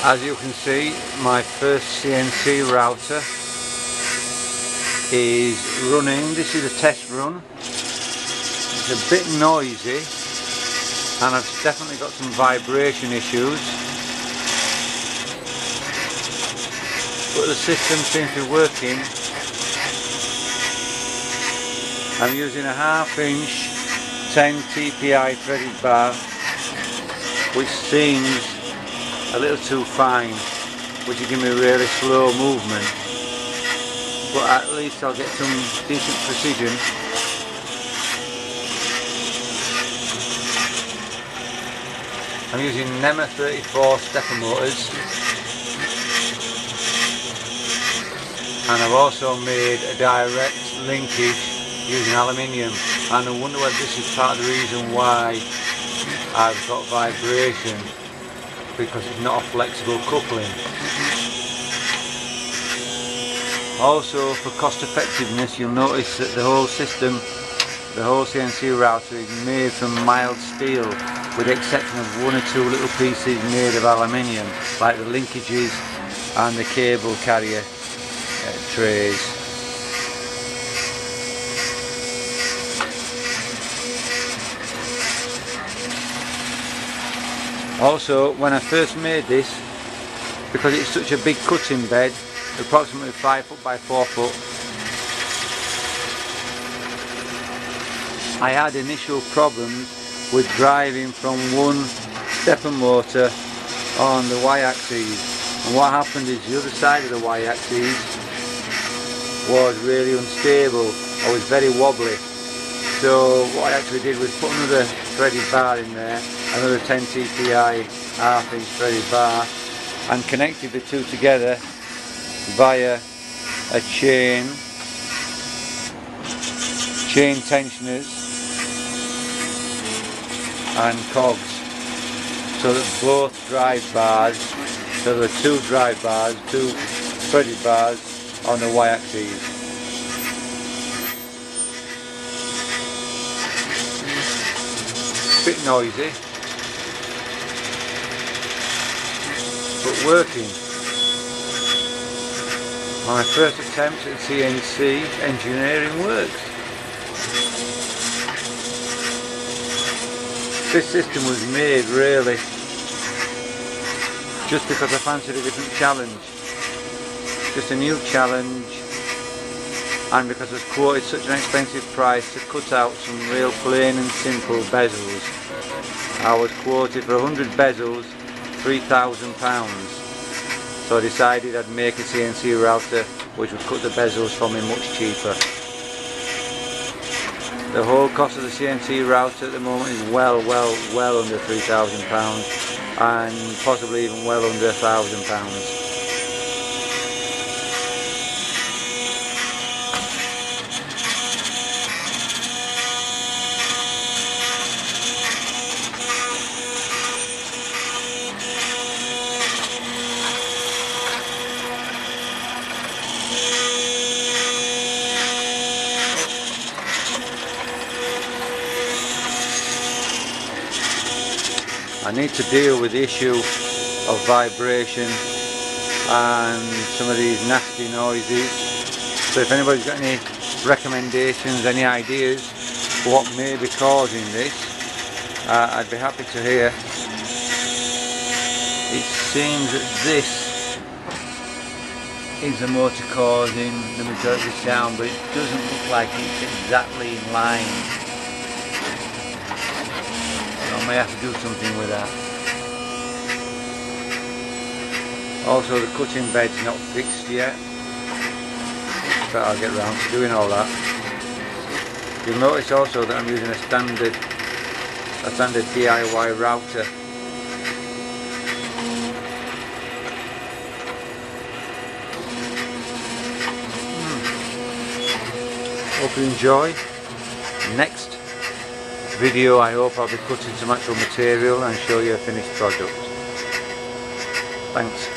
As you can see, my first CNC router is running. This is a test run. It's a bit noisy and I've definitely got some vibration issues, but the system seems to be working. I'm using a 1/2 inch 10 TPI threaded bar, which seems a little too fine, which will give me really slow movement, but at least I'll get some decent precision. I'm using NEMA 34 stepper motors, and I've also made a direct linkage using aluminium, and I wonder whether this is part of the reason why I've got vibration, because it's not a flexible coupling. Also, for cost effectiveness, you'll notice that the whole system, the whole CNC router, is made from mild steel, with the exception of 1 or 2 little pieces made of aluminium, like the linkages and the cable carrier trays. Also, when I first made this, because it's such a big cutting bed, approximately 5 foot by 4 foot, I had initial problems with driving from one stepper motor on the y-axis, and what happened is the other side of the y-axis was really unstable, or was very wobbly. So what I actually did was put another threaded bar in there, another 10 TPI 1/2 inch threaded bar, and connected the two together via a chain tensioners and cogs, so that both drive bars, so there are 2 drive bars, 2 threaded bars on the y-axis. Bit noisy, but working. My first attempt at CNC engineering works. This system was made really just because I fancied a different challenge, just a new challenge, and because I was quoted such an expensive price to cut out some real plain and simple bezels. I was quoted for 100 bezels, £3,000, so I decided I'd make a CNC router which would cut the bezels for me much cheaper. The whole cost of the CNC router at the moment is well under £3,000, and possibly even well under £1,000. I need to deal with the issue of vibration and some of these nasty noises. So if anybody's got any recommendations, any ideas for what may be causing this, I'd be happy to hear. It seems that this is the motor causing the majority of the sound, but it doesn't look like it's exactly in line. I may have to do something with that. Also, the cutting bed's not fixed yet, but I'll get round to doing all that. You'll notice also that I'm using a standard DIY router. Hope you enjoy. Next video, I hope I'll be cutting some actual material and show you a finished product. Thanks.